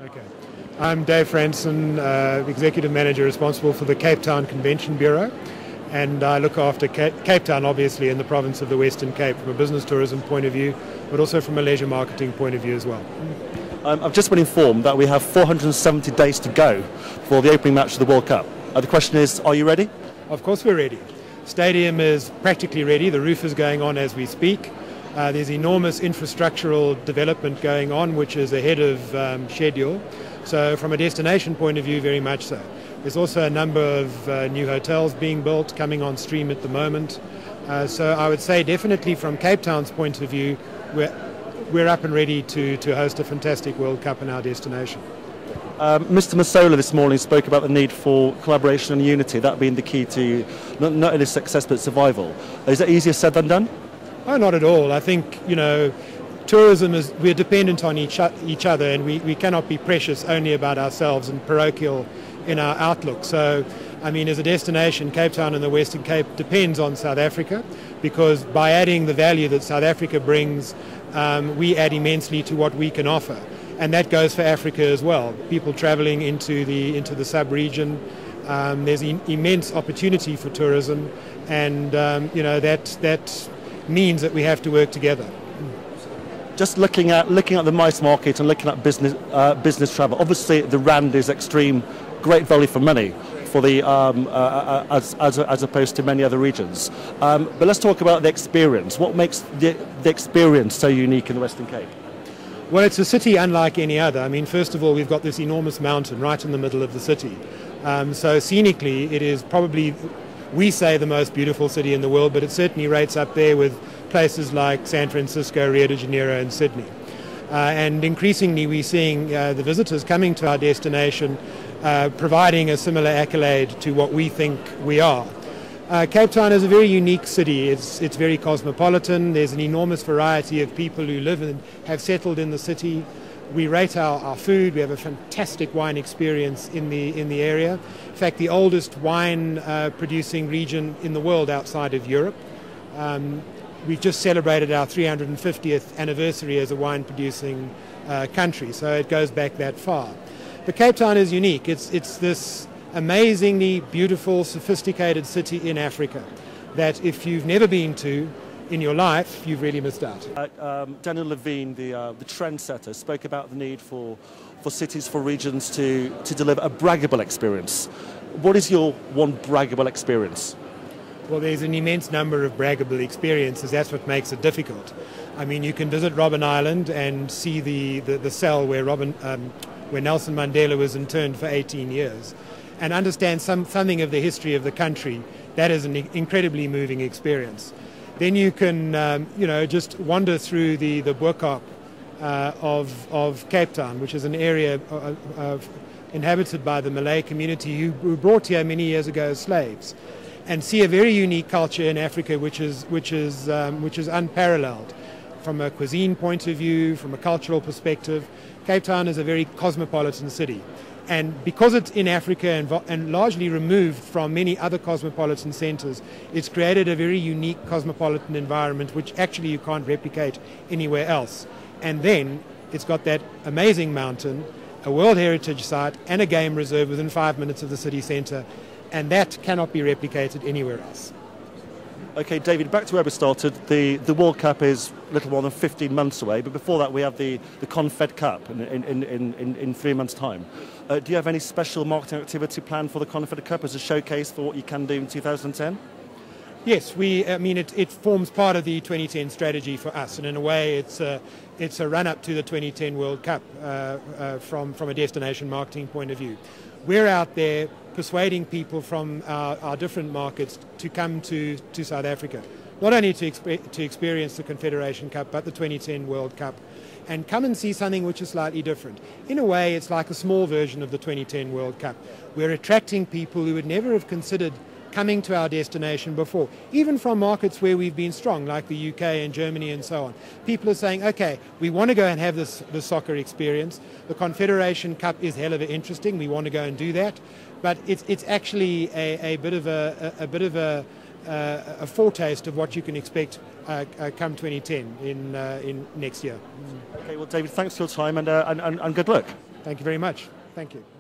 Okay. I'm Dave Frandsen, Executive Manager responsible for the CapeTown Convention Bureau, and I look after CapeTown, obviously, in the province of the Western Cape from a business tourism point of view, but also from a leisure marketing point of view as well. I've just been informed that we have 470 days to go for the opening match of the World Cup. The question is, are you ready? Of course we're ready. Stadium is practically ready. The roof is going on as we speak. There's enormous infrastructural development going on, which is ahead of schedule. So from a destination point of view, very much so. There's also a number of new hotels being built, coming on stream at the moment. So I would say definitely from Cape Town's point of view, we're up and ready to host a fantastic World Cup in our destination. Mr. Masola this morning spoke about the need for collaboration and unity, that being the key to not only success but survival. Is that easier said than done? Oh, not at all. I think, tourism we're dependent on each other, and we cannot be precious only about ourselves and parochial in our outlook. So, as a destination, Cape Town and the Western Cape depends on South Africa, because by adding the value that South Africa brings, we add immensely to what we can offer. And that goes for Africa as well. People travelling into the sub-region, there's immense opportunity for tourism, and that means that we have to work together. Just looking at the mice market and looking at business travel. Obviously, the rand is extreme, great value for money for the as opposed to many other regions. But let's talk about the experience. What makes the experience so unique in the Western Cape? Well, it's a city unlike any other. First of all, we've got this enormous mountain right in the middle of the city. So scenically, it is probably, we say, the most beautiful city in the world, but it certainly rates up there with places like San Francisco, Rio de Janeiro and Sydney. And increasingly we're seeing the visitors coming to our destination providing a similar accolade to what we think we are. Cape Town is a very unique city. It's very cosmopolitan. There's an enormous variety of people who live and have settled in the city. We rate our food. We have a fantastic wine experience in the area. In fact, the oldest wine producing region in the world outside of Europe. We've just celebrated our 350th anniversary as a wine producing country, so it goes back that far. But Cape Town is unique. It's this amazingly beautiful, sophisticated city in Africa that if you've never been to in your life, you've really missed out. Daniel Levine, the trendsetter, spoke about the need for cities, for regions to deliver a braggable experience. What is your one braggable experience? Well, there's an immense number of braggable experiences. That's what makes it difficult. You can visit Robben Island and see the cell where Nelson Mandela was interned for 18 years and understand something of the history of the country. That is an incredibly moving experience. Then you can, just wander through the Boerkaap of Cape Town, which is an area inhabited by the Malay community who were brought here many years ago as slaves, and see a very unique culture in Africa, which is unparalleled from a cuisine point of view, from a cultural perspective. Cape Town is a very cosmopolitan city, and because it's in Africa and largely removed from many other cosmopolitan centres, it's created a very unique cosmopolitan environment which actually you can't replicate anywhere else. And then it's got that amazing mountain, a World Heritage Site and a game reserve within 5 minutes of the city centre. And that cannot be replicated anywhere else. Okay, David, back to where we started. The World Cup is a little more than 15 months away, but before that we have the Confed Cup in 3 months' time. Do you have any special marketing activity planned for the Confed Cup as a showcase for what you can do in 2010? Yes, it forms part of the 2010 strategy for us, and in a way it's a run-up to the 2010 World Cup from a destination marketing point of view. We're out there persuading people from our different markets to come to South Africa, not only to experience the Confederation Cup, but the 2010 World Cup, and come and see something which is slightly different. In a way, it's like a small version of the 2010 World Cup. We're attracting people who would never have considered coming to our destination before, even from markets where we've been strong, like the UK and Germany and so on. People are saying, okay, we want to go and have this soccer experience. The Confederation Cup is hell of a interesting. We want to go and do that, but it's actually a bit of a foretaste of what you can expect come 2010 in next year. Okay, well, David, thanks for your time and good luck. Thank you very much. Thank you.